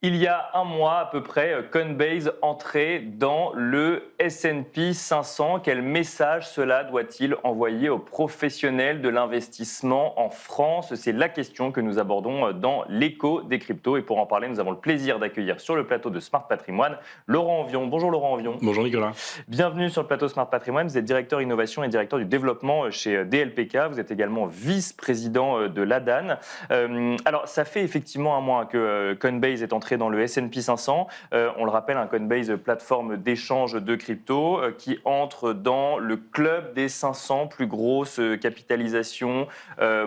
Il y a un mois à peu près, Coinbase entrait dans le S&P 500. Quel message cela doit-il envoyer aux professionnels de l'investissement en France? C'est la question que nous abordons dans l'écho des cryptos. Et pour en parler, nous avons le plaisir d'accueillir sur le plateau de Smart Patrimoine Laurent Envion. Bonjour Laurent Envion. Bonjour Nicolas. Bienvenue sur le plateau Smart Patrimoine. Vous êtes directeur innovation et directeur du développement chez DLPK. Vous êtes également vice-président de l'ADAN. Alors, ça fait effectivement un mois que Coinbase est entré dans le S&P 500. On le rappelle, un Coinbase, plateforme d'échange de crypto, qui entre dans le club des 500 plus grosses capitalisations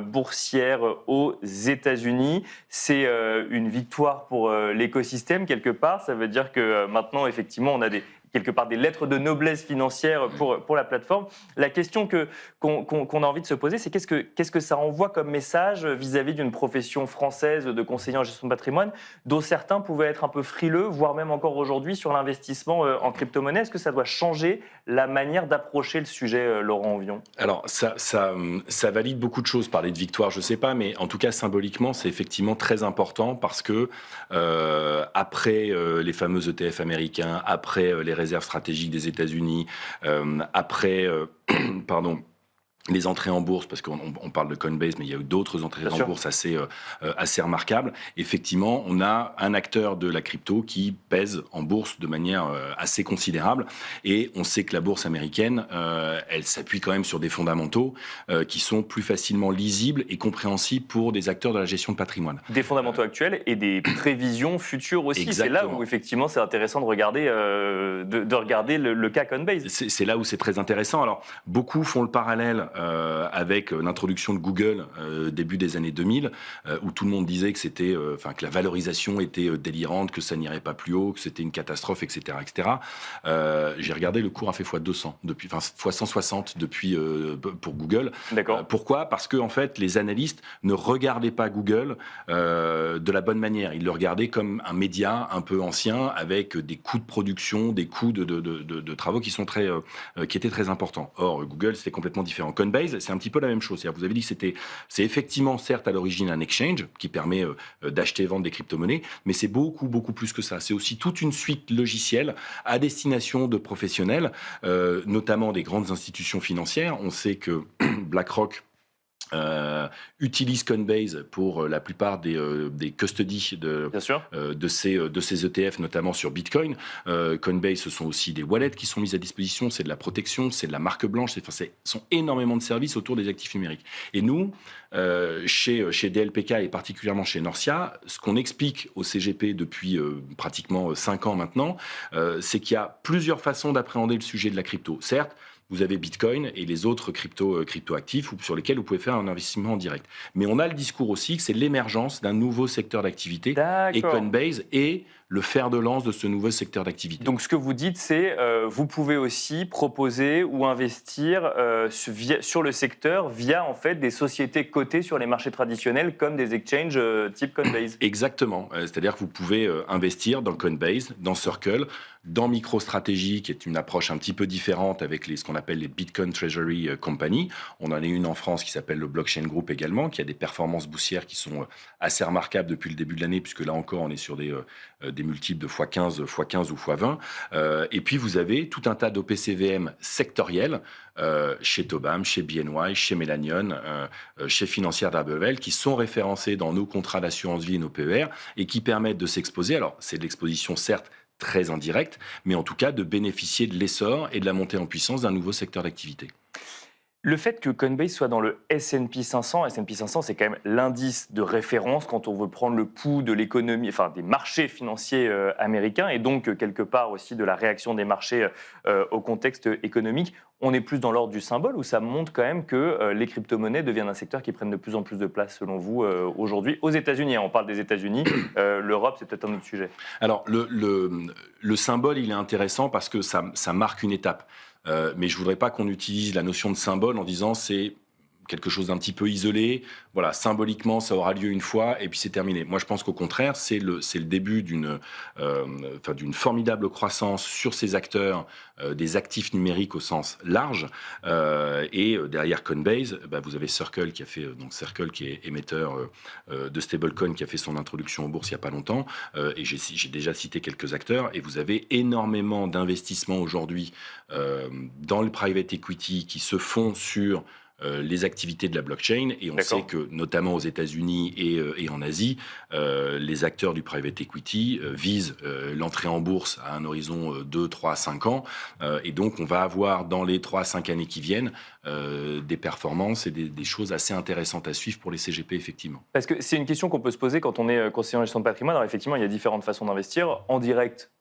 boursières aux États-Unis. C'est une victoire pour l'écosystème quelque part. Ça veut dire que maintenant, effectivement, on a quelque part des lettres de noblesse financière pour la plateforme. La question qu'on a envie de se poser, c'est qu'est-ce que ça envoie comme message vis-à-vis d'une profession française de conseiller en gestion de patrimoine dont certains pouvaient être un peu frileux, voire même encore aujourd'hui sur l'investissement en crypto-monnaie. Est-ce que ça doit changer la manière d'approcher le sujet, Laurent Envion? Alors, ça valide beaucoup de choses. Parler de victoire, je ne sais pas, mais en tout cas, symboliquement, c'est effectivement très important parce que après les fameux ETF américains, après les réserves stratégiques des États-Unis, après, pardon, les entrées en bourse, parce qu'on parle de Coinbase, mais il y a eu d'autres entrées en bourse assez remarquables. Effectivement, on a un acteur de la crypto qui pèse en bourse de manière assez considérable. Et on sait que la bourse américaine, elle s'appuie quand même sur des fondamentaux qui sont plus facilement lisibles et compréhensibles pour des acteurs de la gestion de patrimoine. Des fondamentaux actuels et des prévisions futures aussi. Exactement. C'est là où effectivement c'est intéressant de regarder, de regarder le cas Coinbase. C'est là où c'est très intéressant. Alors, beaucoup font le parallèle avec l'introduction de Google début des années 2000, où tout le monde disait que c'était, que la valorisation était délirante, que ça n'irait pas plus haut, que c'était une catastrophe, etc., etc. J'ai regardé, le cours a fait x200 depuis, x160 depuis pour Google. D'accord. Pourquoi? Parce que en fait, les analystes ne regardaient pas Google de la bonne manière. Ils le regardaient comme un média un peu ancien, avec des coûts de production, des coûts de travaux qui étaient très importants. Or, Google, c'était complètement différent. Coinbase, c'est un petit peu la même chose. C'est-à-dire, vous avez dit que c'est effectivement, certes, à l'origine un exchange qui permet d'acheter et vendre des crypto-monnaies, mais c'est beaucoup, beaucoup plus que ça. C'est aussi toute une suite logicielle à destination de professionnels, notamment des grandes institutions financières. On sait que BlackRock utilise Coinbase pour la plupart des custodies de ces ETF, notamment sur Bitcoin. Coinbase, ce sont aussi des wallets qui sont mis à disposition, c'est de la protection, c'est de la marque blanche, ce sont énormément de services autour des actifs numériques. Et nous, chez DLPK et particulièrement chez Norcia, ce qu'on explique au CGP depuis pratiquement 5 ans maintenant, c'est qu'il y a plusieurs façons d'appréhender le sujet de la crypto. Certes, vous avez Bitcoin et les autres crypto-actifs sur lesquels vous pouvez faire un investissement en direct. Mais on a le discours aussi que c'est l'émergence d'un nouveau secteur d'activité. Et Coinbase est le fer de lance de ce nouveau secteur d'activité. Donc ce que vous dites, c'est vous pouvez aussi proposer ou investir sur le secteur via en fait des sociétés cotées sur les marchés traditionnels comme des exchanges type Coinbase. Exactement. C'est-à-dire que vous pouvez investir dans Coinbase, dans Circle, dans MicroStrategy, qui est une approche un petit peu différente avec ce qu'on appelle les Bitcoin Treasury Company. On en a une en France qui s'appelle le Blockchain Group également, qui a des performances boursières qui sont assez remarquables depuis le début de l'année, puisque là encore, on est sur des multiples de x15 ou x20. Et puis, vous avez tout un tas d'OPCVM sectoriels chez Tobam, chez BNY, chez Melanion, chez Financière d'Arbevel, qui sont référencés dans nos contrats d'assurance vie et nos PER et qui permettent de s'exposer. Alors, c'est de l'exposition, certes, très indirecte, mais en tout cas de bénéficier de l'essor et de la montée en puissance d'un nouveau secteur d'activité. Le fait que Coinbase soit dans le S&P 500, c'est quand même l'indice de référence quand on veut prendre le pouls de l'économie, enfin des marchés financiers américains et donc quelque part aussi de la réaction des marchés au contexte économique. On est plus dans l'ordre du symbole ou ça montre quand même que les crypto-monnaies deviennent un secteur qui prenne de plus en plus de place selon vous aujourd'hui aux États-Unis. On parle des États-Unis, l'Europe c'est peut-être un autre sujet. Alors le symbole il est intéressant parce que ça marque une étape. Mais je ne voudrais pas qu'on utilise la notion de symbole en disant c'est quelque chose d'un petit peu isolé. Voilà, symboliquement, ça aura lieu une fois et puis c'est terminé. Moi, je pense qu'au contraire, c'est le début d'une formidable croissance sur ces acteurs des actifs numériques au sens large. Et derrière Coinbase, vous avez Circle qui a fait Circle qui est émetteur de stablecoin qui a fait son introduction en bourse il y a pas longtemps. Et j'ai déjà cité quelques acteurs. Et vous avez énormément d'investissements aujourd'hui dans le private equity qui se font sur les activités de la blockchain. Et on sait que, notamment aux États-Unis et en Asie, les acteurs du private equity visent l'entrée en bourse à un horizon 2, 3, 5 ans. Et donc, on va avoir dans les 3 à 5 années qui viennent des performances et des choses assez intéressantes à suivre pour les CGP, effectivement. Parce que c'est une question qu'on peut se poser quand on est conseiller en gestion de patrimoine. Alors effectivement, il y a différentes façons d'investir. En direct,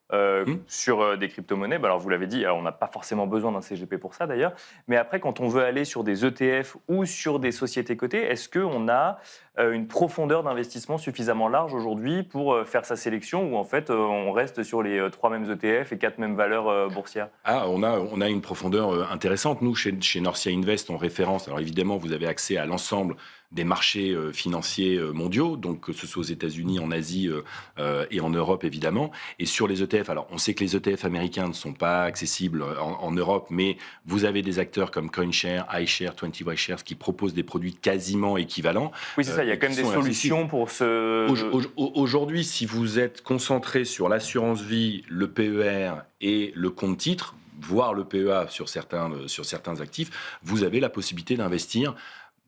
sur des crypto-monnaies, alors vous l'avez dit, alors on n'a pas forcément besoin d'un CGP pour ça d'ailleurs, mais après quand on veut aller sur des ETF ou sur des sociétés cotées, est-ce qu'on a une profondeur d'investissement suffisamment large aujourd'hui pour faire sa sélection ou en fait on reste sur les 3 mêmes ETF et 4 mêmes valeurs boursières? On a une profondeur intéressante. Nous, chez Norcia Invest, on référence, alors évidemment, vous avez accès à l'ensemble des marchés financiers mondiaux, donc que ce soit aux États-Unis, en Asie et en Europe, évidemment. Et sur les ETF, alors on sait que les ETF américains ne sont pas accessibles en Europe, mais vous avez des acteurs comme CoinShare, iShare, 20 Shares qui proposent des produits quasiment équivalents. Oui, c'est ça, il y a quand même des solutions pour ce... Aujourd'hui, si vous êtes concentré sur l'assurance vie, le PER et le compte titre, voire le PEA sur certains actifs, vous avez la possibilité d'investir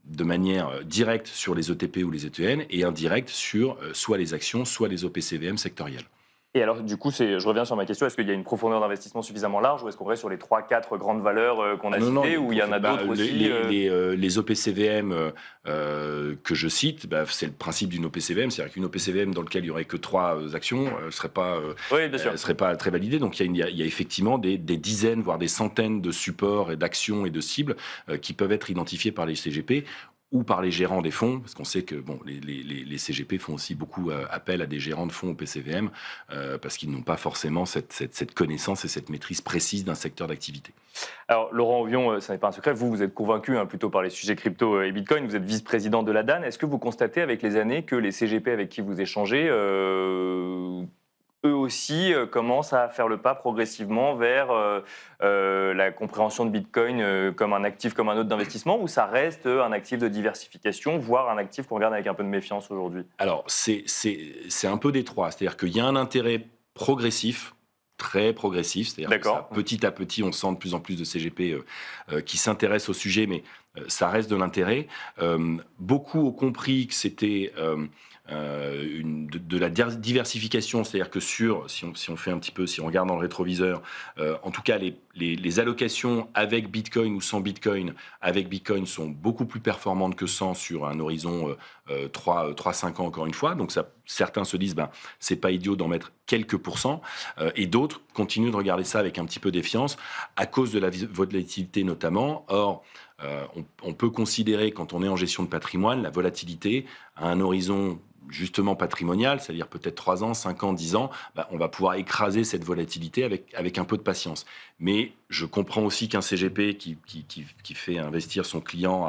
de manière directe sur les ETP ou les ETN et indirecte sur soit les actions, soit les OPCVM sectoriels. Et alors, du coup, je reviens sur ma question, est-ce qu'il y a une profondeur d'investissement suffisamment large ou est-ce qu'on reste sur les 3-4 grandes valeurs qu'on a citées ou il y en a d'autres aussi Les OPCVM que je cite, c'est le principe d'une OPCVM, c'est-à-dire qu'une OPCVM dans laquelle il n'y aurait que 3 actions ne serait pas très validée. Donc il y a effectivement des dizaines, voire des centaines de supports et d'actions et de cibles qui peuvent être identifiés par les CGP ou par les gérants des fonds, parce qu'on sait que les CGP font aussi beaucoup appel à des gérants de fonds au PCVM, parce qu'ils n'ont pas forcément cette connaissance et cette maîtrise précise d'un secteur d'activité. Alors, Laurent Ovion, ça n'est pas un secret, vous êtes convaincu plutôt par les sujets crypto et Bitcoin, vous êtes vice-président de l'ADAN. Est-ce que vous constatez avec les années que les CGP avec qui vous échangez, eux aussi commencent à faire le pas progressivement vers la compréhension de Bitcoin comme un actif comme un autre d'investissement, ou ça reste un actif de diversification, voire un actif qu'on regarde avec un peu de méfiance aujourd'hui? Alors, c'est un peu des trois. C'est-à-dire qu'il y a un intérêt progressif, très progressif, c'est-à-dire que petit à petit, on sent de plus en plus de CGP qui s'intéressent au sujet, mais ça reste de l'intérêt. Beaucoup ont compris que c'était de la diversification, c'est-à-dire que si on fait un petit peu, si on regarde dans le rétroviseur, en tout cas les allocations avec Bitcoin ou sans Bitcoin, avec Bitcoin sont beaucoup plus performantes que sans sur un horizon 3-5 ans encore une fois. Donc certains se disent c'est pas idiot d'en mettre quelques pourcents, et d'autres continuent de regarder ça avec un petit peu défiance à cause de la volatilité notamment. Or, on peut considérer, quand on est en gestion de patrimoine, la volatilité à un horizon justement patrimonial, c'est-à-dire peut-être 3 ans, 5 ans, 10 ans, on va pouvoir écraser cette volatilité avec un peu de patience. Mais je comprends aussi qu'un CGP qui fait investir son client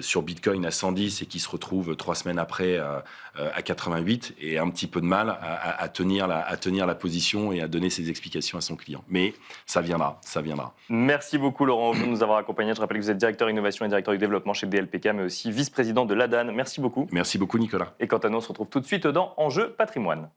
sur Bitcoin à 110 et qui se retrouve 3 semaines après à 88 ait un petit peu de mal à tenir la position et à donner ses explications à son client. Mais ça viendra. Merci beaucoup Laurent de nous avoir accompagnés. Je rappelle que vous êtes directeur innovation et directeur du développement chez DLPK, mais aussi vice-président de l'ADAN. Merci beaucoup. Merci beaucoup Nicolas. Et quant à nous, on se retrouve tout de suite dans Enjeu Patrimoine.